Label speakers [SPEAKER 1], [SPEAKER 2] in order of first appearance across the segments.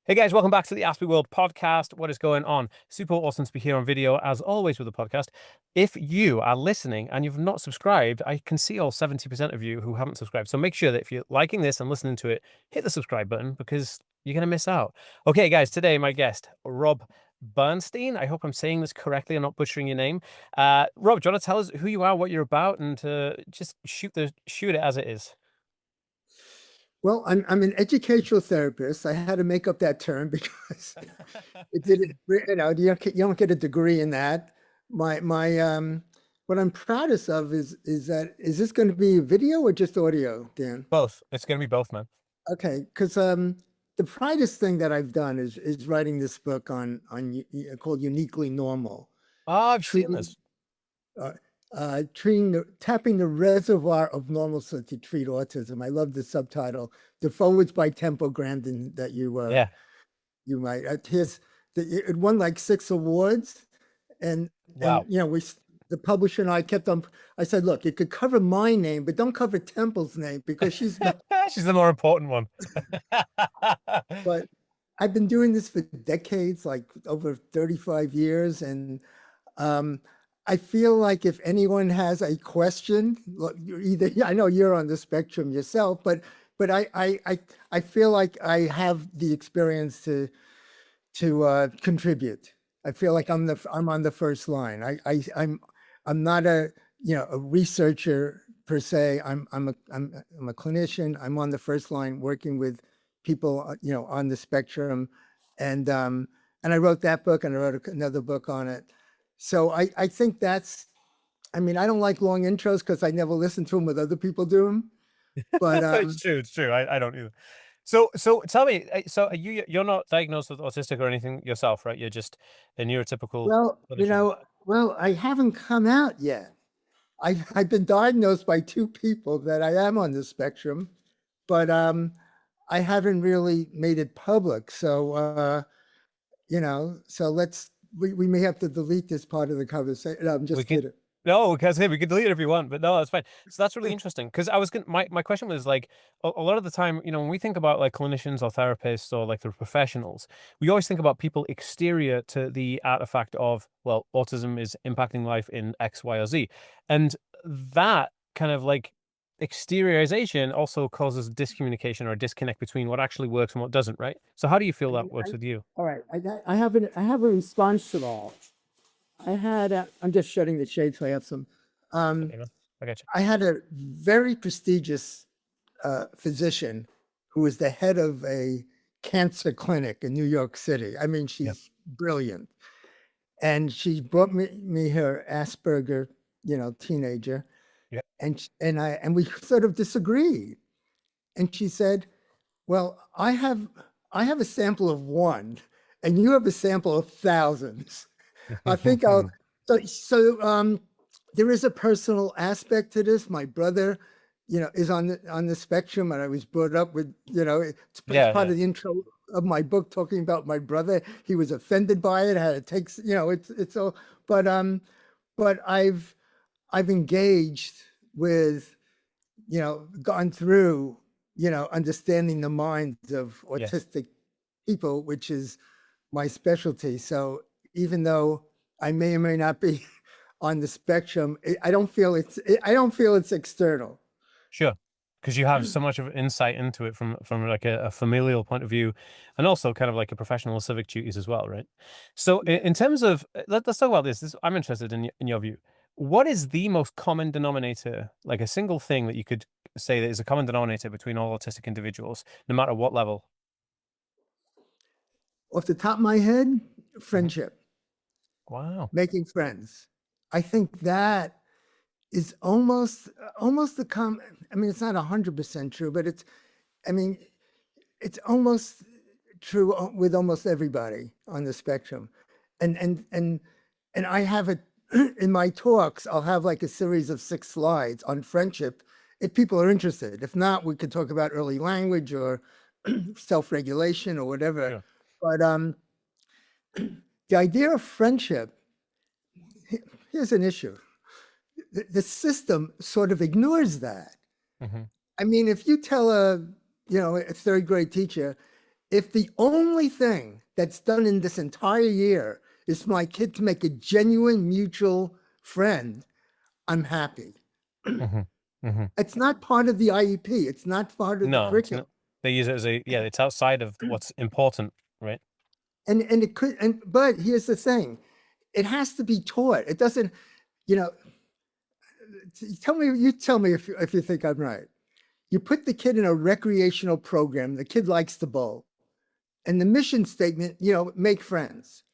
[SPEAKER 1] Hey guys, welcome back to the Aspie World podcast. What is going on? Super awesome to be here on video as always with the podcast. If you are listening and you've not subscribed, I can see all 70% of you who haven't subscribed. So make sure that if you're liking this and listening to it, hit the subscribe button because you're going to miss out. Okay, guys, today my guest, Rob Bernstein. I hope I'm saying this correctly. I'm not butchering your name. Rob, do you want to tell us who you are, what you're about, and just shoot it as it is?
[SPEAKER 2] Well, I'm an educational therapist. I had to make up that term because it didn't, you don't get a degree in that. What I'm proudest of is that, is this going to be video or just audio, Dan?
[SPEAKER 1] Both. It's going to be both, man.
[SPEAKER 2] Okay, because the proudest thing that I've done is writing this book called Uniquely Normal,
[SPEAKER 1] Oh, I've seen
[SPEAKER 2] treating
[SPEAKER 1] this.
[SPEAKER 2] uh, tapping the reservoir of normalcy to treat autism. I love the subtitle. The forwards by Tempo Grandin that
[SPEAKER 1] Yeah.
[SPEAKER 2] you might. It won like 6 awards, and
[SPEAKER 1] Wow.
[SPEAKER 2] the publisher and I kept on. I said, look, you could cover my name, but don't cover Temple's name because she's not.
[SPEAKER 1] She's the more important one.
[SPEAKER 2] But I've been doing this for decades, like over 35 years, and I feel like if anyone has a question, look, I know you're on the spectrum yourself, but I feel like I have the experience to contribute. I feel like I'm on the first line. I'm not a researcher per se. I'm a clinician. I'm on the first line working with people on the spectrum, and I wrote that book and I wrote another book on it. So I think I mean, I don't like long intros because I never listen to them with other people do them. But
[SPEAKER 1] It's true. It's true. I don't either. So tell me. So you're not diagnosed with autistic or anything yourself, right? You're just a neurotypical
[SPEAKER 2] well,
[SPEAKER 1] clinician.
[SPEAKER 2] I haven't come out yet. I've been diagnosed by 2 people that I am on the spectrum, but I haven't really made it public. So so we may have to delete this part of the conversation. No, I'm
[SPEAKER 1] We
[SPEAKER 2] just
[SPEAKER 1] can
[SPEAKER 2] kidding.
[SPEAKER 1] no, because hey, we can delete it if you want, but no, that's fine. So that's really interesting because I was gonna my question was like a lot of the time, when we think about like clinicians or therapists or like the professionals, we always think about people exterior to the artifact of, well, autism is impacting life in X, Y, or Z. And that kind of like exteriorization also causes discommunication or a disconnect between what actually works and what doesn't, right? So how do you feel that works with you?
[SPEAKER 2] All right, I have a response to all. I'm just shutting the shade so I have some. Um,
[SPEAKER 1] Okay, man. I got you.
[SPEAKER 2] I had a very prestigious physician who was the head of a cancer clinic in New York City. I mean,
[SPEAKER 1] Yeah.
[SPEAKER 2] she's brilliant. And she brought me her Asperger, teenager.
[SPEAKER 1] Yeah.
[SPEAKER 2] And we sort of disagreed. And she said, well, I have a sample of one, and you have a sample of thousands. I think I'll there is a personal aspect to this. My brother, is on the spectrum, and I was brought up with, it's
[SPEAKER 1] Yeah,
[SPEAKER 2] part
[SPEAKER 1] yeah.
[SPEAKER 2] of the intro of my book talking about my brother. He was offended by it, had to take, it's all, but I've engaged with, gone through, understanding the minds of
[SPEAKER 1] Yes.
[SPEAKER 2] autistic people, which is my specialty. So even though I may or may not be on the spectrum, I don't feel it's external.
[SPEAKER 1] Sure. Because you have so much of insight into it from like a familial point of view, and also kind of like a professional civic duties as well, right? So in terms of let's talk about this. I'm interested in your view. What is the most common denominator, like a single thing that you could say that is a common denominator between all autistic individuals, no matter what level?
[SPEAKER 2] Off the top of my head,
[SPEAKER 1] Mhm.
[SPEAKER 2] friendship,
[SPEAKER 1] Wow.
[SPEAKER 2] making friends. I think that is almost the common. I mean, it's not 100% true, but I mean, it's almost true with almost everybody on the spectrum. And I have it in my talks. I'll have like a series of 6 slides on friendship if people are interested. If not, we could talk about early language or self-regulation or whatever.
[SPEAKER 1] Sure.
[SPEAKER 2] But the idea of friendship, here's an issue. The system sort of ignores that.
[SPEAKER 1] Hmm.
[SPEAKER 2] I mean, if you tell a 3rd grade teacher, If the only thing that's done in this entire year is for my kid to make a genuine mutual friend, I'm happy.
[SPEAKER 1] Hmm. Hmm.
[SPEAKER 2] It's not part of the IEP. It's not part of the
[SPEAKER 1] No, it's
[SPEAKER 2] curriculum.
[SPEAKER 1] not. They use it as a, yeah, it's outside of what's important, right?
[SPEAKER 2] And it could, and but here's the thing, it has to be taught. It doesn't, you know, you tell me if you think I'm right. You put the kid in a recreational program, the kid likes to bowl, and the mission statement, make friends.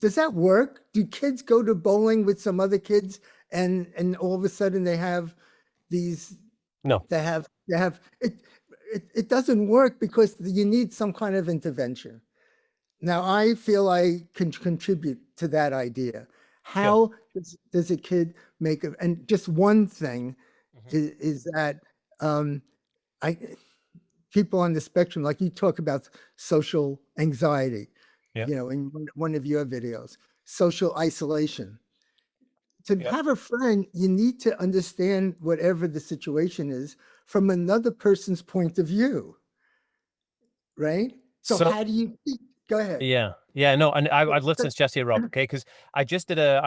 [SPEAKER 2] Does that work? Do kids go to bowling with some other kids and all of a sudden they have these
[SPEAKER 1] No.
[SPEAKER 2] they have it doesn't work because you need some kind of intervention. Now I feel I can contribute to that idea.
[SPEAKER 1] Good.
[SPEAKER 2] How does a kid make a, and just one thing
[SPEAKER 1] Hmm.
[SPEAKER 2] is that um, I people on the spectrum, like you talk about social anxiety,
[SPEAKER 1] Yeah.
[SPEAKER 2] in one of your videos, social isolation. To
[SPEAKER 1] Yeah.
[SPEAKER 2] have a friend, you need to understand whatever the situation is from another person's point of view, right? So
[SPEAKER 1] So
[SPEAKER 2] how do you go ahead?
[SPEAKER 1] yeah, yeah, no, and I'd love to
[SPEAKER 2] So-
[SPEAKER 1] suggest here, Rob, okay? Because I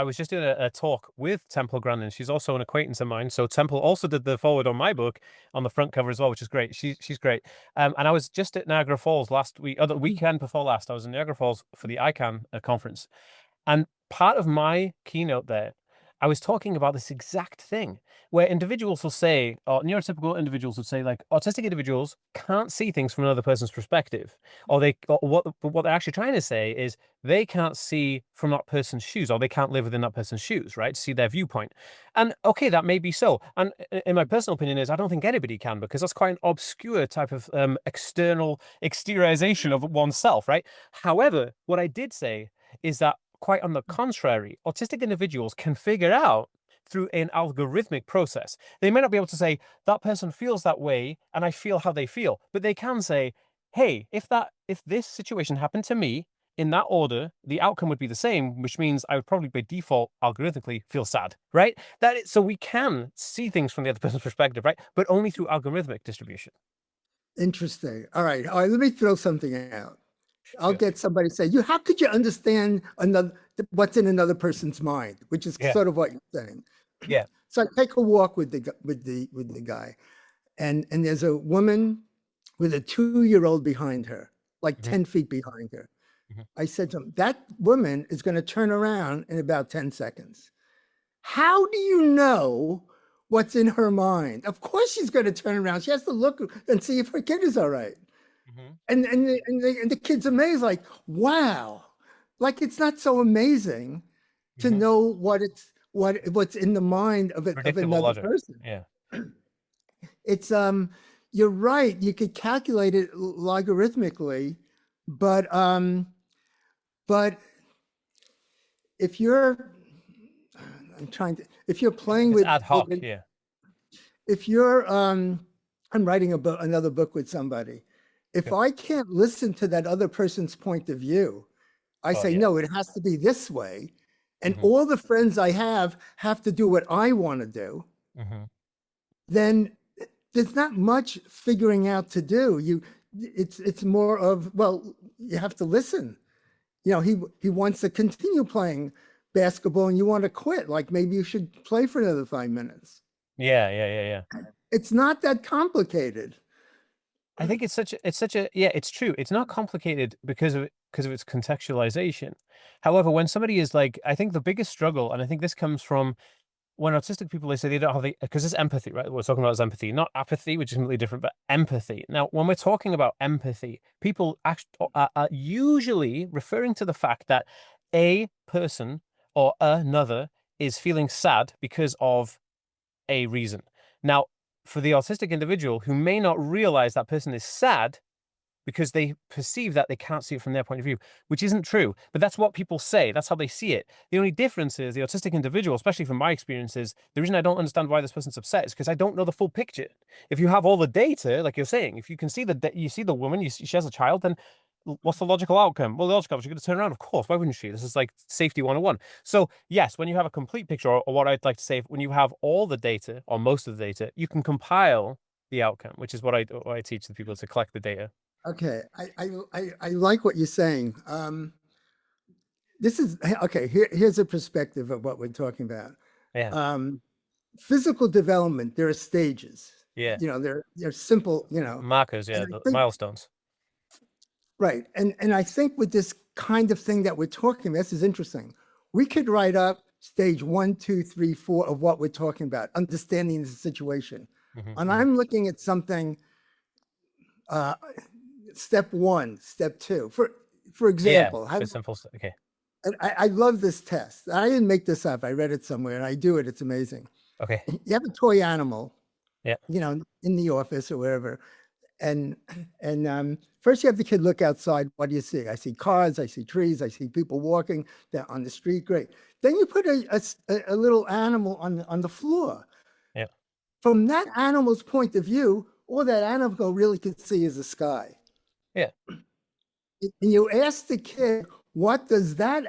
[SPEAKER 1] was just doing a talk with Temple Grandin. She's also an acquaintance of mine. So Temple also did the forward on my book on the front cover as well, which is great. She's great. And I was just at Niagara Falls last week, or the weekend before last. I was in Niagara Falls for the ICANN conference, and part of my keynote there, I was talking about this exact thing where individuals will say, or neurotypical individuals would say, like autistic individuals can't see things from another person's perspective, or what they're actually trying to say is they can't see from that person's shoes, or they can't live within that person's shoes, right? See their viewpoint. And okay, that may be so. And in my personal opinion is I don't think anybody can because that's quite an obscure type of external exteriorization of oneself, right? However, what I did say is that quite on the contrary, autistic individuals can figure out through an algorithmic process. They may not be able to say that person feels that way and I feel how they feel, but they can say, "Hey, if this situation happened to me in that order, the outcome would be the same, which means I would probably by default algorithmically feel sad." Right? So we can see things from the other person's perspective, right? But only through algorithmic distribution.
[SPEAKER 2] Interesting. All right. Let me throw something out. I'll
[SPEAKER 1] Sure.
[SPEAKER 2] get somebody to say, "You, how could you understand what's in another person's mind?" Which is
[SPEAKER 1] Yeah.
[SPEAKER 2] sort of what you're saying.
[SPEAKER 1] Yeah.
[SPEAKER 2] So I take a walk with the guy, and there's a woman with a 2-year-old behind her, like
[SPEAKER 1] Hmm.
[SPEAKER 2] 10 feet behind her.
[SPEAKER 1] Hmm.
[SPEAKER 2] I said to him, "That woman is going to turn around in about 10 seconds. How do you know what's in her mind? Of course she's going to turn around. She has to look and see if her kid is all right."
[SPEAKER 1] Hmm.
[SPEAKER 2] And the kid's amazed, like, wow, like it's not so amazing to
[SPEAKER 1] Hmm.
[SPEAKER 2] know what's in the mind of
[SPEAKER 1] Predictable
[SPEAKER 2] another
[SPEAKER 1] logic.
[SPEAKER 2] person.
[SPEAKER 1] Yeah.
[SPEAKER 2] It's you're right, you could calculate it logarithmically, but if you're I'm trying to if you're playing
[SPEAKER 1] If it's ad
[SPEAKER 2] with
[SPEAKER 1] hoc, yeah.
[SPEAKER 2] if you're I'm writing another book with somebody. If
[SPEAKER 1] Good.
[SPEAKER 2] I can't listen to that other person's point of view, I
[SPEAKER 1] Oh
[SPEAKER 2] say,
[SPEAKER 1] yeah.
[SPEAKER 2] no, it has to be this way. And
[SPEAKER 1] Hmm.
[SPEAKER 2] all the friends I have to do what I want to do,
[SPEAKER 1] Hmm.
[SPEAKER 2] then there's not much figuring out to do. It's more of, well, you have to listen. He wants to continue playing basketball and you want to quit. Like maybe you should play for another 5 minutes.
[SPEAKER 1] Yeah, yeah, yeah, yeah.
[SPEAKER 2] It's not that complicated.
[SPEAKER 1] I think it's such a yeah, it's true. It's not complicated because of its contextualization. However, when somebody is like, I think the biggest struggle, and I think this comes from when autistic people they say they don't have the because it's empathy, right? What we're talking about is empathy, not apathy, which is completely different, but empathy. Now, when we're talking about empathy, people actually are usually referring to the fact that a person or another is feeling sad because of a reason. Now, for the autistic individual who may not realize that person is sad because they perceive that they can't see it from their point of view, which isn't true. But that's what people say. That's how they see it. The only difference is the autistic individual, especially from my experiences, the reason I don't understand why this person's upset is because I don't know the full picture. If you have all the data, like you're saying, if you can see you see the woman, she has a child, then what's the logical outcome? Well, the logical outcome, she's going to turn around. Of course, why wouldn't she? This is like safety 101. So yes, when you have a complete picture, or what I'd like to say, when you have all the data or most of the data, you can compile the outcome, which is what I teach the people to collect the data.
[SPEAKER 2] Okay, I like what you're saying. This is okay. Here's a perspective of what we're talking about.
[SPEAKER 1] Yeah.
[SPEAKER 2] Um, Physical development. There are stages.
[SPEAKER 1] Yeah.
[SPEAKER 2] They're simple.
[SPEAKER 1] Markers.
[SPEAKER 2] And
[SPEAKER 1] Yeah.
[SPEAKER 2] I
[SPEAKER 1] The
[SPEAKER 2] think
[SPEAKER 1] milestones.
[SPEAKER 2] right. And I think with this kind of thing that we're talking, this is interesting. We could write up stage one, two, three, four of what we're talking about, understanding the situation.
[SPEAKER 1] Hmm.
[SPEAKER 2] And
[SPEAKER 1] Hmm.
[SPEAKER 2] I'm looking at something. Uh, Step one, step two. For
[SPEAKER 1] Yeah.
[SPEAKER 2] example,
[SPEAKER 1] For simple. Okay.
[SPEAKER 2] I love this test. I didn't make this up. I read it somewhere and I do it. It's amazing.
[SPEAKER 1] Okay.
[SPEAKER 2] You have a toy animal,
[SPEAKER 1] Yeah.
[SPEAKER 2] in the office or wherever. And first you have the kid look outside. What do you see? I see cars, I see trees, I see people walking down on the street. Great. Then you put a little animal on the floor.
[SPEAKER 1] Yeah.
[SPEAKER 2] From that animal's point of view, all that animal really can see is the sky.
[SPEAKER 1] Yeah.
[SPEAKER 2] And you ask the kid, what does that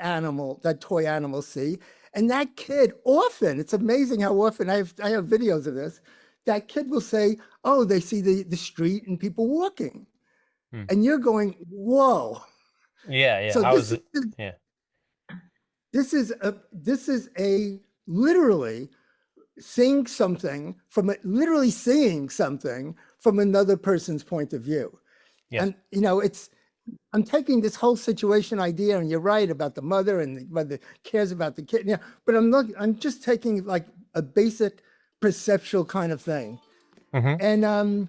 [SPEAKER 2] toy animal see? And that kid often, it's amazing how often I have videos of this, that kid will say, oh, they see the street and people walking.
[SPEAKER 1] Hmm.
[SPEAKER 2] And you're going, whoa.
[SPEAKER 1] Yeah. Yeah.
[SPEAKER 2] So
[SPEAKER 1] How is it? Yeah.
[SPEAKER 2] this is a literally literally seeing something from another person's point of view.
[SPEAKER 1] Yes.
[SPEAKER 2] And I'm taking this whole situation idea, and you're right about the mother and the mother cares about the kid. Yeah, but I'm just taking like a basic perceptual kind of thing.
[SPEAKER 1] Hmm.
[SPEAKER 2] And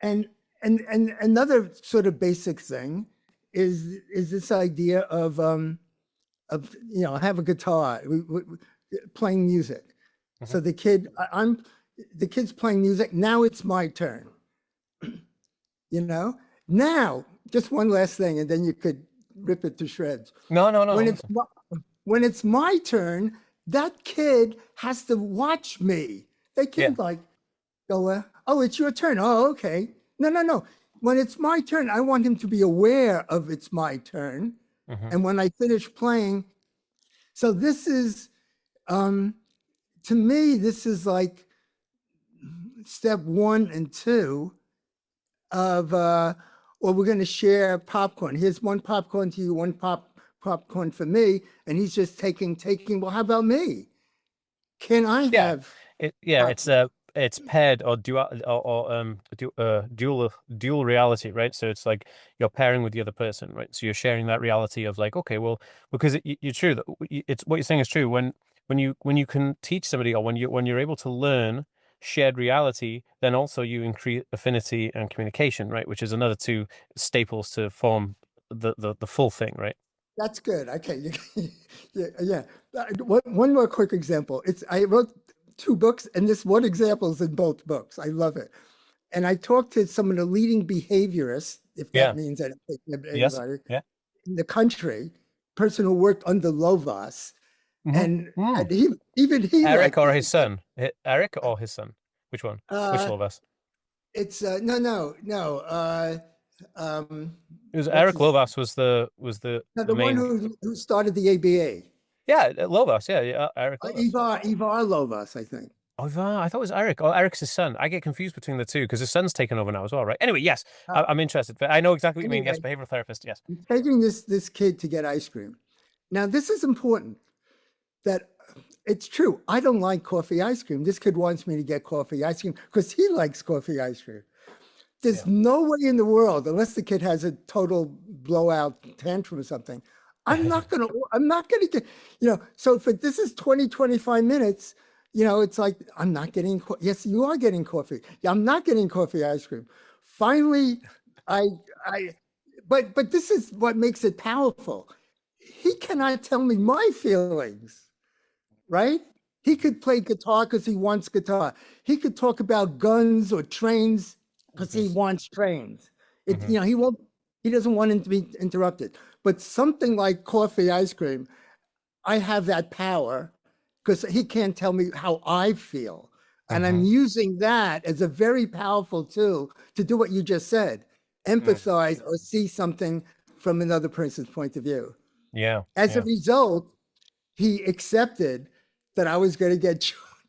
[SPEAKER 2] and and another sort of basic thing is this idea of I have a guitar, playing music.
[SPEAKER 1] Hmm.
[SPEAKER 2] So the kid's playing music. Now it's my turn. You know, now just one last thing, and then you could rip it to shreds.
[SPEAKER 1] No. No. No.
[SPEAKER 2] When
[SPEAKER 1] No.
[SPEAKER 2] it's
[SPEAKER 1] Listen.
[SPEAKER 2] when it's my turn, that kid has to watch me. They
[SPEAKER 1] Yeah.
[SPEAKER 2] can't like go, oh, it's your turn. Oh, okay. No, no, no. When it's my turn, I want him to be aware of it's my turn.
[SPEAKER 1] Hmm.
[SPEAKER 2] And when I finish playing, so this is, to me, this is like step one and two of, well, we're going to share popcorn. Here's one popcorn to you, one popcorn for me. And he's just taking. Well, how about me? Can I
[SPEAKER 1] Yeah.
[SPEAKER 2] have
[SPEAKER 1] Yeah.
[SPEAKER 2] popcorn?
[SPEAKER 1] It's paired or dual reality, right? So it's like you're pairing with the other person, right? So you're sharing that reality of like, okay, well, because you're true that it's what you're saying is true. When you can teach somebody or when you're able to learn shared reality, then also you increase affinity and communication, right? Which is another two staples to form the full thing, right?
[SPEAKER 2] That's good. Okay. Yeah, yeah. One more quick example. I wrote two books, and this one example is in both books. I love it. And I talked to some of the leading behaviorists, if that
[SPEAKER 1] Yeah.
[SPEAKER 2] means
[SPEAKER 1] Yes.
[SPEAKER 2] anybody
[SPEAKER 1] Yeah.
[SPEAKER 2] in the country, person who worked under Lovas,
[SPEAKER 1] Hmm.
[SPEAKER 2] and
[SPEAKER 1] Mm.
[SPEAKER 2] even he
[SPEAKER 1] Eric
[SPEAKER 2] liked
[SPEAKER 1] or
[SPEAKER 2] this.
[SPEAKER 1] his son? Eric or his son? Which one? Which
[SPEAKER 2] Uh,
[SPEAKER 1] Lovas?
[SPEAKER 2] it's no. Um,
[SPEAKER 1] It was
[SPEAKER 2] what's
[SPEAKER 1] Eric
[SPEAKER 2] his?
[SPEAKER 1] Lovas was
[SPEAKER 2] The
[SPEAKER 1] the
[SPEAKER 2] one
[SPEAKER 1] main.
[SPEAKER 2] who started the ABA.
[SPEAKER 1] Yeah, Lovas. Yeah, yeah, Eric Lovas.
[SPEAKER 2] Ivar Lovas, I think.
[SPEAKER 1] Oh, I thought it was Eric. Oh, Eric's his son. I get confused between the two because his son's taken over now as well, right? Anyway, yes,
[SPEAKER 2] Uh,
[SPEAKER 1] I'm interested. But I know exactly what you mean. Yes,
[SPEAKER 2] anyway,
[SPEAKER 1] behavioral therapist. Yes.
[SPEAKER 2] I'm taking this kid to get ice cream. Now, this is important that it's true. I don't like coffee ice cream. This kid wants me to get coffee ice cream because he likes coffee ice cream. There's
[SPEAKER 1] Yeah.
[SPEAKER 2] no way in the world, unless the kid has a total blowout tantrum or something. I'm not gonna get, so if this is 20, 25 minutes, it's like, I'm not getting, yes, you are getting coffee. Yeah, I'm not getting coffee ice cream. Finally, I, I, but this is what makes it powerful. He cannot tell me my feelings, right? He could play guitar because he wants guitar. He could talk about guns or trains because he
[SPEAKER 1] Because.
[SPEAKER 2] wants trains.
[SPEAKER 1] Hmm.
[SPEAKER 2] He doesn't want him to be interrupted. But something like coffee ice cream, I have that power because he can't tell me how I feel. And I'm
[SPEAKER 1] Hmm.
[SPEAKER 2] using that as a very powerful tool to do what you just said,
[SPEAKER 1] Hmm.
[SPEAKER 2] empathize or see something from another person's point of view.
[SPEAKER 1] Yeah.
[SPEAKER 2] As a
[SPEAKER 1] Yeah.
[SPEAKER 2] result, he accepted that I was going to get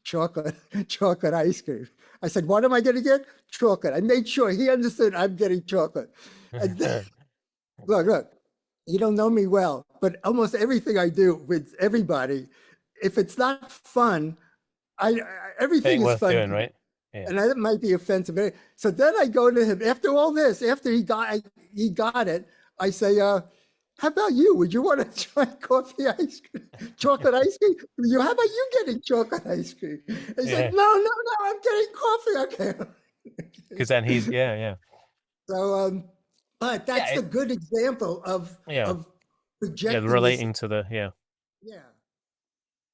[SPEAKER 2] chocolate ice cream. I said, "What am I going to get? Chocolate." I made sure he understood I'm getting chocolate. And look, you don't know me well, but almost everything I do with everybody, if it's not fun, everything
[SPEAKER 1] Ain't
[SPEAKER 2] is
[SPEAKER 1] worth
[SPEAKER 2] fun
[SPEAKER 1] doing,
[SPEAKER 2] to me.
[SPEAKER 1] right? Yeah.
[SPEAKER 2] And that might be offensive. So then I go to him after all this, after he got it. I say, "How about you? Would you want to try coffee ice cream, chocolate ice cream? How about you getting chocolate ice cream?" And he's like,
[SPEAKER 1] Yeah.
[SPEAKER 2] "No, no, no, I'm getting coffee." Okay.
[SPEAKER 1] Because then he's yeah.
[SPEAKER 2] So, but
[SPEAKER 1] Yeah,
[SPEAKER 2] that's a good example
[SPEAKER 1] yeah.
[SPEAKER 2] of
[SPEAKER 1] Yeah,
[SPEAKER 2] projecting this.
[SPEAKER 1] relating to the yeah.
[SPEAKER 2] Yeah.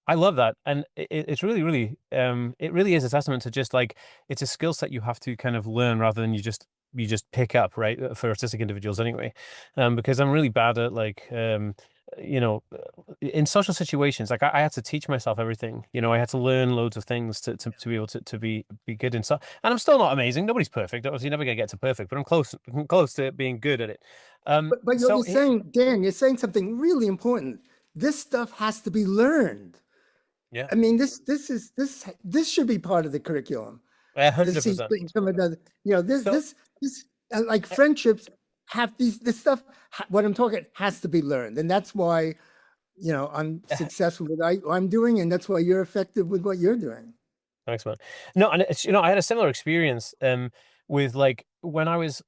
[SPEAKER 1] I love that, and it's really, really, it really is a testament to just like it's a skill set you have to kind of learn rather than you just pick up, right? For autistic individuals, anyway, because I'm really bad at like, you know, in social situations, like I had to teach myself everything. You know, I had to learn loads of things to be able to be good in stuff, and I'm still not amazing. Nobody's perfect. Obviously, you're never gonna get to perfect, but I'm close to being good at it.
[SPEAKER 2] But you're
[SPEAKER 1] So
[SPEAKER 2] saying, Dan, you're saying something really important. This stuff has to be learned.
[SPEAKER 1] yeah,
[SPEAKER 2] I mean, this should be part of the curriculum.
[SPEAKER 1] a
[SPEAKER 2] To
[SPEAKER 1] hundred
[SPEAKER 2] see
[SPEAKER 1] percent.
[SPEAKER 2] some of the, you know,
[SPEAKER 1] So.
[SPEAKER 2] this like friendships have this stuff. What I'm talking has to be learned, and that's why I'm successful with what I'm doing, and that's why you're effective with what you're doing.
[SPEAKER 1] Thanks, man. No, and it's I had a similar experience with like when I was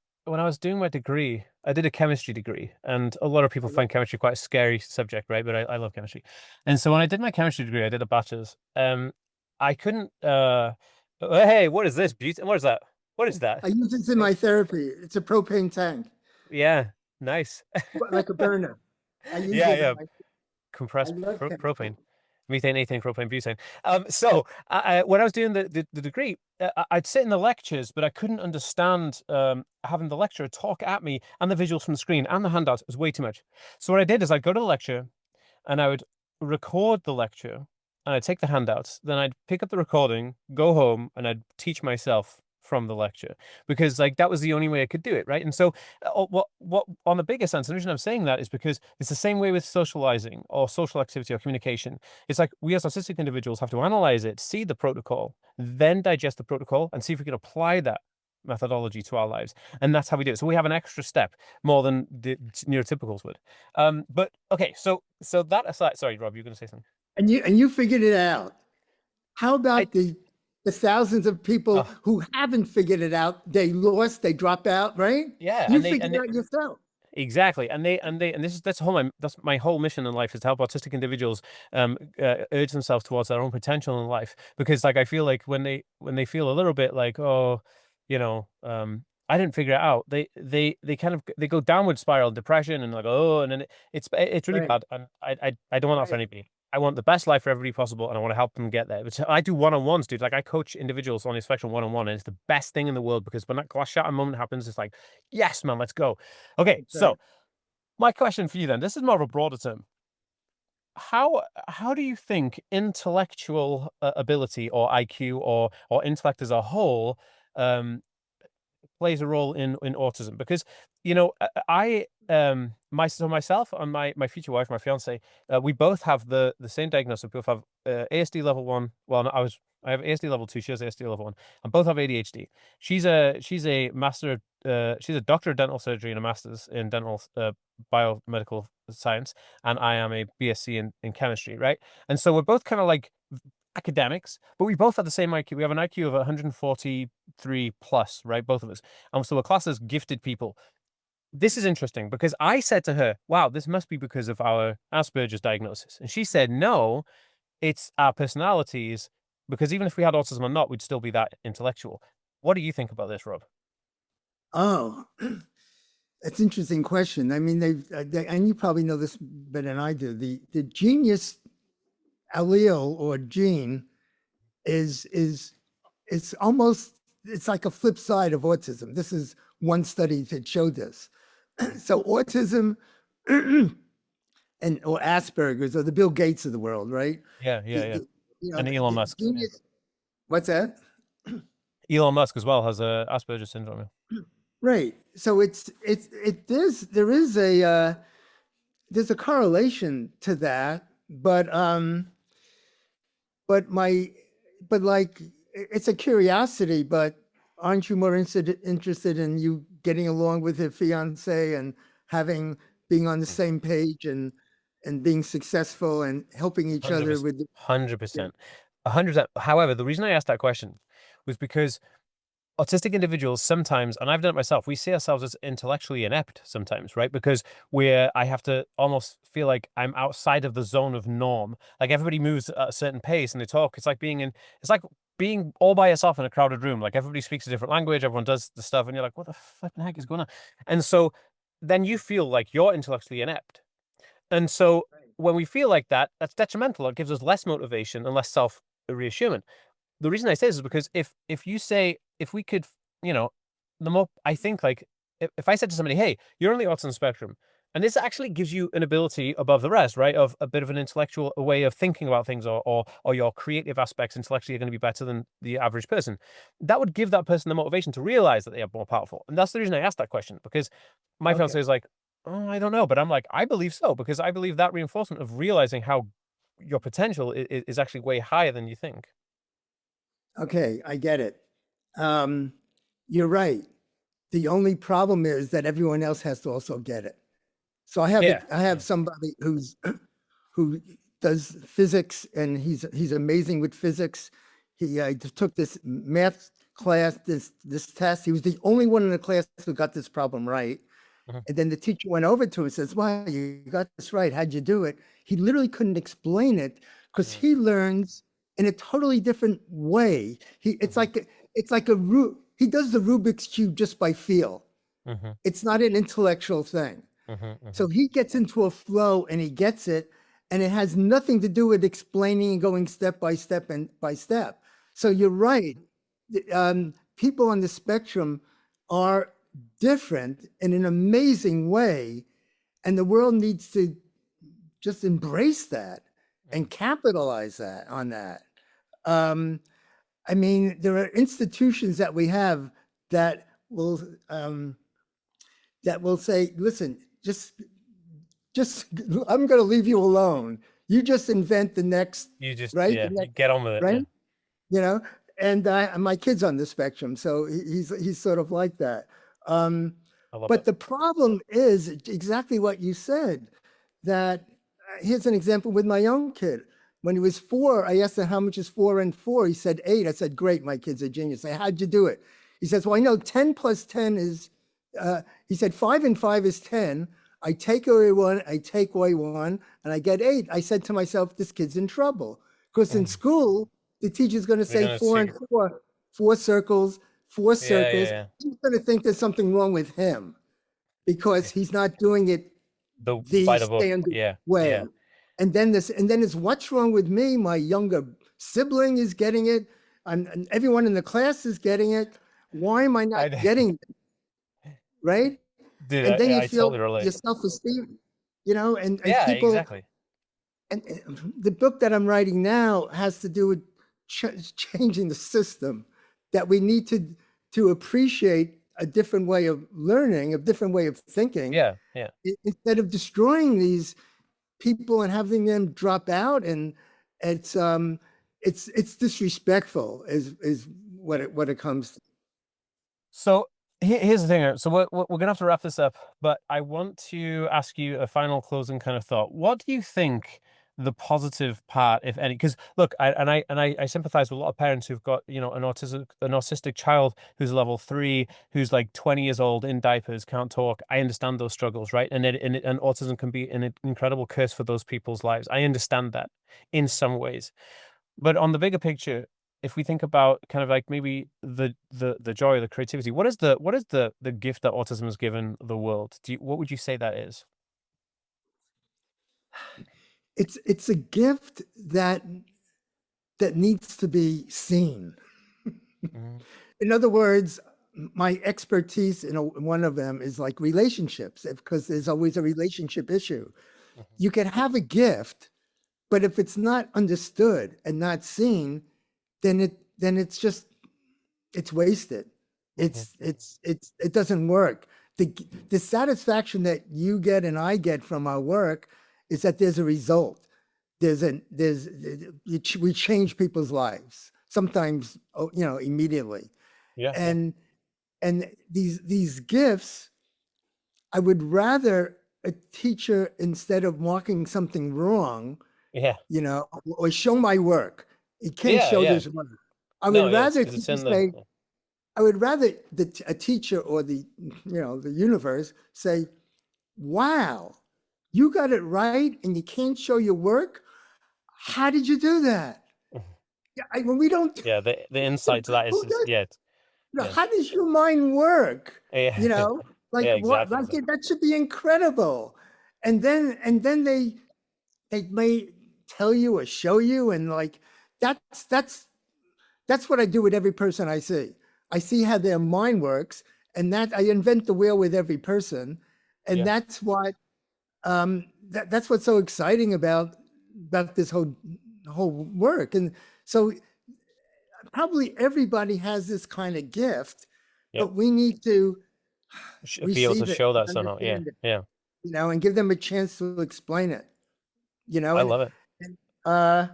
[SPEAKER 1] doing my degree, I did a chemistry degree, and a lot of people find chemistry quite a scary subject, right? But I love chemistry. And so when I did my chemistry degree, I did a bachelor's. I couldn't hey, what is this? Beauty? What is that? What is that?
[SPEAKER 2] I use this in my therapy. It's a propane tank,
[SPEAKER 1] Yeah, nice.
[SPEAKER 2] like a burner. I use
[SPEAKER 1] Yeah,
[SPEAKER 2] it.
[SPEAKER 1] yeah.
[SPEAKER 2] I
[SPEAKER 1] Compressed
[SPEAKER 2] love
[SPEAKER 1] propane,
[SPEAKER 2] chemistry.
[SPEAKER 1] methane, ethane, propane, butane. So when I was doing the degree, I'd sit in the lectures, but I couldn't understand having the lecturer talk at me and the visuals from the screen and the handouts was way too much. So what I did is I'd go to the lecture and I would record the lecture and I'd take the handouts, then I'd pick up the recording, go home, and I'd teach myself from the lecture because like that was the only way I could do it, right? And so what on the bigger sense, the reason I'm saying that is because it's the same way with socializing or social activity or communication. It's like we as autistic individuals have to analyze it, see the protocol, then digest the protocol and see if we can apply that methodology to our lives. And that's how we do it. So we have an extra step more than the neurotypicals would. But okay, so that aside, sorry, Rob, you're going to say something.
[SPEAKER 2] And you figured it out. How
[SPEAKER 1] I
[SPEAKER 2] about the thousands of people
[SPEAKER 1] oh
[SPEAKER 2] who haven't figured it out? They lost, they dropped out, right?
[SPEAKER 1] yeah,
[SPEAKER 2] You figured it out yourself.
[SPEAKER 1] exactly, and this is that's my whole mission in life is to help autistic individuals urge themselves towards their own potential in life because like I feel like when they feel a little bit like oh I didn't figure it out they kind of they go downward spiral depression and like oh and then it's really
[SPEAKER 2] Right,
[SPEAKER 1] bad and I don't want that for
[SPEAKER 2] right.
[SPEAKER 1] anybody. I want the best life for everybody possible, and I want to help them get there. But I do one-on-ones, dude. Like I coach individuals on the spectrum one-on-one, and it's the best thing in the world because when that glass shatter moment happens, it's like, yes, man, let's go. Okay,
[SPEAKER 2] That's
[SPEAKER 1] so
[SPEAKER 2] right.
[SPEAKER 1] my question for you then, this is more of a broader term. How do you think intellectual ability or IQ or intellect as a whole um, plays a role in autism? Because myself and my future wife, my fiance, we both have the same diagnosis. We both have ASD level one. Well, no, I have ASD level two. She has ASD level one, and both have ADHD. She's a master. She's a doctor of dental surgery and a master's in dental biomedical science, and I am a BSc in chemistry, right? And so we're both kind of like academics, but we both have the same IQ. We have an IQ of 143 plus, right? Both of us. And so we're classed as gifted people. This is interesting because I said to her, wow, this must be because of our Asperger's diagnosis. And she said, no, it's our personalities, because even if we had autism or not, we'd still be that intellectual. What do you think about this, Rob?
[SPEAKER 2] Oh, that's an interesting question. I mean, and you probably know this better than I do. The genius allele or gene is it's almost it's like a flip side of autism. This is one study that showed this. So autism and or Asperger's are the Bill Gates of the world, right?
[SPEAKER 1] Yeah, yeah, yeah.
[SPEAKER 2] The you know
[SPEAKER 1] And Elon
[SPEAKER 2] the
[SPEAKER 1] Musk. Yeah.
[SPEAKER 2] genius. What's that?
[SPEAKER 1] Elon Musk as well has Asperger's syndrome.
[SPEAKER 2] Right. So there is a there's a correlation to that, but my but like it's a curiosity, but aren't you more interested in you getting along with your fiance and having being on the
[SPEAKER 1] Mm.
[SPEAKER 2] same page and being successful and helping each other
[SPEAKER 1] 100%.
[SPEAKER 2] with the, yeah,
[SPEAKER 1] 100%. 100%. However, the reason I asked that question was because autistic individuals sometimes, and I've done it myself, we see ourselves as intellectually inept sometimes, right? Because I have to almost feel like I'm outside of the zone of norm. Like everybody moves at a certain pace and they talk. It's like being all by yourself in a crowded room. Like everybody speaks a different language, everyone does the stuff, and you're like, what the flipping heck is going on? And so then you feel like you're intellectually inept. And so when we feel like that, that's detrimental. It gives us less motivation and less self reassurance. The reason I say this is because if you say if we could, you know, the more I think like if I said to somebody, "Hey, you're on the autism spectrum," and this actually gives you an ability above the rest, right? Of a bit of an intellectual way of thinking about things, or your creative aspects intellectually are going to be better than the average person. That would give that person the motivation to realize that they are more powerful, and that's the reason I asked that question because my
[SPEAKER 2] okay.
[SPEAKER 1] fiance is like, "Oh, I don't know," but I'm like, I believe so because I believe that reinforcement of realizing how your potential is actually way higher than you think.
[SPEAKER 2] Okay, I get it. Um, you're right. The only problem is that everyone else has to also get it. So
[SPEAKER 1] Yeah.
[SPEAKER 2] I have
[SPEAKER 1] Yeah.
[SPEAKER 2] somebody who does physics, and he's amazing with physics. He just took this math class, this test. He was the only one in the class who got this problem right.
[SPEAKER 1] Mhm.
[SPEAKER 2] And then the teacher went over to him and says, "Wow, you got this right. How'd you do it?" He literally couldn't explain it because
[SPEAKER 1] Mm,
[SPEAKER 2] he learns in a totally different way.
[SPEAKER 1] mhm,
[SPEAKER 2] It's like a he does the Rubik's cube just by feel.
[SPEAKER 1] mhm,
[SPEAKER 2] It's not an intellectual thing.
[SPEAKER 1] mhm, mhm,
[SPEAKER 2] So he gets into a flow and he gets it, and it has nothing to do with explaining and going step by step and by step. So you're right. People on the spectrum are different in an amazing way, and the world needs to just embrace that
[SPEAKER 1] mhm.
[SPEAKER 2] and capitalize that on that. Um, I mean, there are institutions that we have that will um, say, "Listen, just I'm going to leave you alone. You just invent the next,
[SPEAKER 1] You just
[SPEAKER 2] right? The
[SPEAKER 1] yeah, you
[SPEAKER 2] next,
[SPEAKER 1] get on with it,
[SPEAKER 2] right?
[SPEAKER 1] yeah.
[SPEAKER 2] You know." And my kid's on the spectrum, so he's sort of like that. Um,
[SPEAKER 1] I love
[SPEAKER 2] but
[SPEAKER 1] it.
[SPEAKER 2] the problem is exactly what you said. That here's an example with my own kid. When he was 4, I asked him how much is 4 and 4. He said 8. I said, "Great, my kid's a genius." I said, "How'd you do it?" He says, "Well, I know 10 plus 10 is." He said, 5 and 5 is 10. I take away 1, I take away 1, and I get 8. I said to myself, this kid's in trouble because in
[SPEAKER 1] Mhm.
[SPEAKER 2] school the teacher's going to
[SPEAKER 1] They're
[SPEAKER 2] say
[SPEAKER 1] gonna
[SPEAKER 2] 4
[SPEAKER 1] see
[SPEAKER 2] and 4, 4 circles, 4
[SPEAKER 1] yeah, yeah,
[SPEAKER 2] circles.
[SPEAKER 1] yeah.
[SPEAKER 2] He's going to think there's something wrong with him because
[SPEAKER 1] Yeah.
[SPEAKER 2] he's not doing it
[SPEAKER 1] The
[SPEAKER 2] the
[SPEAKER 1] by the book.
[SPEAKER 2] standard
[SPEAKER 1] Yeah,
[SPEAKER 2] way.
[SPEAKER 1] yeah.
[SPEAKER 2] And then it's what's wrong with me? My younger sibling is getting it, and everyone in the class is getting it. Why am I not
[SPEAKER 1] I
[SPEAKER 2] getting it? Right?
[SPEAKER 1] dude,
[SPEAKER 2] And then you
[SPEAKER 1] I
[SPEAKER 2] feel
[SPEAKER 1] totally relate.
[SPEAKER 2] your self-esteem, and
[SPEAKER 1] Yeah,
[SPEAKER 2] people,
[SPEAKER 1] exactly.
[SPEAKER 2] and the book that I'm writing now has to do with changing the system, that we need to appreciate a different way of learning, a different way of thinking,
[SPEAKER 1] Yeah, yeah.
[SPEAKER 2] instead of destroying these people and having them drop out. And it's it's disrespectful is what it comes to.
[SPEAKER 1] So here's the thing. So we're gonna have to wrap this up, but I want to ask you a final closing kind of thought. What do you think the positive part, if any? Because look, I sympathize with a lot of parents who've got an autistic child who's level 3, who's like 20 years old in diapers, can't talk. I understand those struggles, right? And autism can be an incredible curse for those people's lives. I understand that in some ways. But on the bigger picture, if we think about kind of like maybe the joy or the creativity, what is the gift that autism has given the world? What would you say that is?
[SPEAKER 2] It's a gift that needs to be seen.
[SPEAKER 1] Mhm,
[SPEAKER 2] In other words, my expertise in one of them is like relationships, because there's always a relationship issue.
[SPEAKER 1] mhm,
[SPEAKER 2] You can have a gift, but if it's not understood and not seen, then it's just it's wasted.
[SPEAKER 1] mhm,
[SPEAKER 2] It doesn't work. The satisfaction that you get and I get from our work is that there's a result. We change people's lives sometimes, immediately.
[SPEAKER 1] Yeah. Yeah.
[SPEAKER 2] And these gifts, I would rather a teacher, instead of marking something wrong,
[SPEAKER 1] Yeah.
[SPEAKER 2] or show my work. You can't
[SPEAKER 1] Yeah.
[SPEAKER 2] show
[SPEAKER 1] Yeah.
[SPEAKER 2] this work. I would
[SPEAKER 1] No, yeah, it's
[SPEAKER 2] rather
[SPEAKER 1] because it's
[SPEAKER 2] teachers
[SPEAKER 1] in the
[SPEAKER 2] say, I would rather a teacher or the universe say, wow, you got it right and you can't show your work. How did you do that? Yeah, when we don't,
[SPEAKER 1] yeah, the insight to that is
[SPEAKER 2] who
[SPEAKER 1] just
[SPEAKER 2] does,
[SPEAKER 1] yeah, yeah,
[SPEAKER 2] how does your mind work?
[SPEAKER 1] yeah,
[SPEAKER 2] You know, like
[SPEAKER 1] yeah,
[SPEAKER 2] what,
[SPEAKER 1] exactly,
[SPEAKER 2] like
[SPEAKER 1] exactly.
[SPEAKER 2] that should be incredible. And then they may tell you or show you, and like that's that's that's what I do with every person I see. I see how their mind works, and that I invent the wheel with every person, and
[SPEAKER 1] Yeah,
[SPEAKER 2] that's what's so exciting about this whole work. And so probably everybody has this kind of gift,
[SPEAKER 1] yeah.
[SPEAKER 2] but we need to
[SPEAKER 1] Be able to
[SPEAKER 2] receive it
[SPEAKER 1] show that
[SPEAKER 2] and
[SPEAKER 1] somehow. Yeah,
[SPEAKER 2] understand it,
[SPEAKER 1] yeah.
[SPEAKER 2] and give them a chance to explain it,
[SPEAKER 1] I
[SPEAKER 2] and
[SPEAKER 1] love it.
[SPEAKER 2] and uh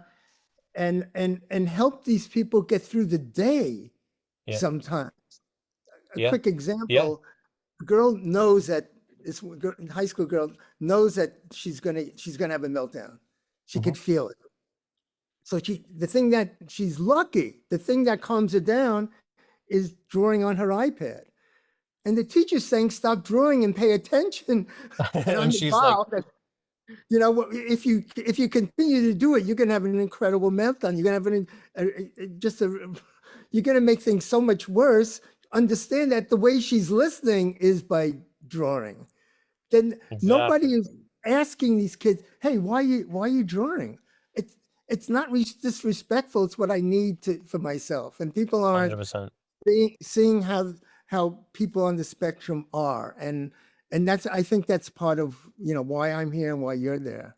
[SPEAKER 2] and help these people get through the day
[SPEAKER 1] Yeah,
[SPEAKER 2] sometimes. A
[SPEAKER 1] yeah,
[SPEAKER 2] quick
[SPEAKER 1] yeah.
[SPEAKER 2] example, a girl knows that high school girl knows that she's gonna have a meltdown. She
[SPEAKER 1] Hmm.
[SPEAKER 2] could feel it. So the thing that calms her down is drawing on her iPad. And the teacher's saying, stop drawing and pay attention. And I'm
[SPEAKER 1] And she's like,
[SPEAKER 2] involved. If you continue to do it, you're gonna have an incredible meltdown. You're gonna have you're gonna make things so much worse. Understand that the way she's listening is by drawing. Then nobody
[SPEAKER 1] exactly,
[SPEAKER 2] is asking these kids, "Hey, why are you drawing?" It's not disrespectful. It's what I need for myself. And people aren't
[SPEAKER 1] 100%.
[SPEAKER 2] seeing how people on the spectrum are, and I think that's part of why I'm here and why you're there.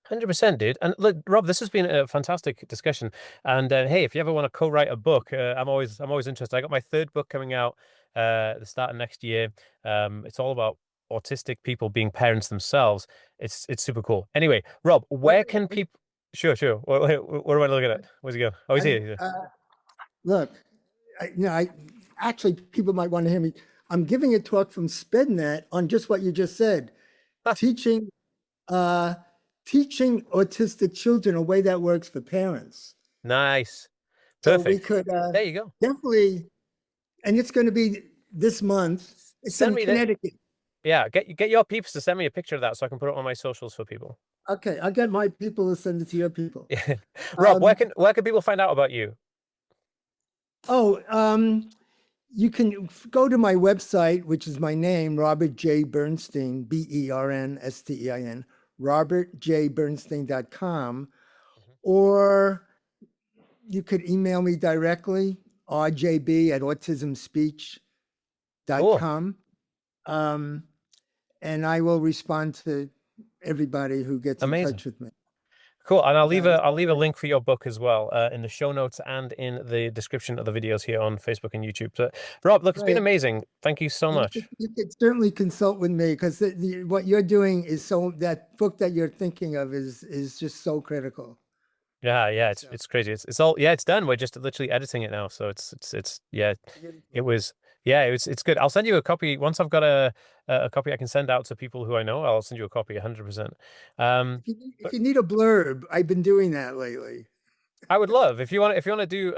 [SPEAKER 1] 100%, dude. And look, Rob, this has been a fantastic discussion. And hey, if you ever want to co-write a book, I'm always interested. I got my third book coming out the start of next year. It's all about autistic people being parents themselves. It's super cool. Anyway, Rob,
[SPEAKER 2] But
[SPEAKER 1] where can people? Sure, sure. What am I looking at? Where's he go? Oh, he's
[SPEAKER 2] I,
[SPEAKER 1] here. He's here.
[SPEAKER 2] look, I actually, people might want to hear me. I'm giving a talk from SpedNet on just what you just said,
[SPEAKER 1] Ah,
[SPEAKER 2] teaching uh, teaching autistic children a way that works for parents.
[SPEAKER 1] nice,
[SPEAKER 2] So we
[SPEAKER 1] perfect.
[SPEAKER 2] could
[SPEAKER 1] There you go.
[SPEAKER 2] definitely, and it's going to be this month. It's
[SPEAKER 1] Send
[SPEAKER 2] in
[SPEAKER 1] me that.
[SPEAKER 2] Connecticut.
[SPEAKER 1] Yeah, get your peeps to send me a picture of that so I can put it on my socials for people.
[SPEAKER 2] Okay, I'll get my people to send it to your people.
[SPEAKER 1] Yeah. Rob, where
[SPEAKER 2] Um,
[SPEAKER 1] can people find out about you?
[SPEAKER 2] oh, you can go to my website, which is my name, Robert J. Bernstein, Bernstein, robertjbernstein.com,
[SPEAKER 1] Mhm.
[SPEAKER 2] or you could email me directly, rjb at
[SPEAKER 1] Cool.
[SPEAKER 2] autismspeech.com. Um, and I will respond to everybody who gets in
[SPEAKER 1] Amazing.
[SPEAKER 2] touch with me.
[SPEAKER 1] Cool. And
[SPEAKER 2] About
[SPEAKER 1] I'll leave a link for your book as well in the show notes and in the description of the videos here on Facebook and YouTube. So, Rob, look, it's been
[SPEAKER 2] Right.
[SPEAKER 1] amazing. Thank you so much.
[SPEAKER 2] You could certainly consult with me, because what you're doing is that book that you're thinking of is just so critical.
[SPEAKER 1] Yeah, yeah,
[SPEAKER 2] So
[SPEAKER 1] it's crazy. It's all yeah, it's done. We're just literally editing it now. So it's yeah, it
[SPEAKER 2] beautiful.
[SPEAKER 1] was yeah, it's good. I'll send you a copy once I've got a copy I can send out to people who I know. I'll send you a copy 100%. Um,
[SPEAKER 2] If
[SPEAKER 1] but
[SPEAKER 2] you need a blurb, I've been doing that lately.
[SPEAKER 1] I would love if you want to do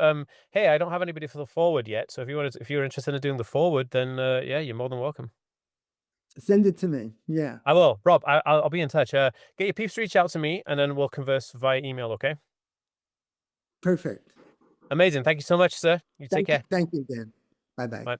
[SPEAKER 1] hey, I don't have anybody for the forward yet. So if you're interested in doing the forward, then yeah, you're more than welcome.
[SPEAKER 2] Send it to me. Yeah,
[SPEAKER 1] I will. Rob, I'll be in touch. Get your peeps to reach out to me and then we'll converse via email, okay?
[SPEAKER 2] perfect.
[SPEAKER 1] Amazing. Thank you so much, sir. You take care.
[SPEAKER 2] Thank you, Dan. Bye bye.
[SPEAKER 1] Bye.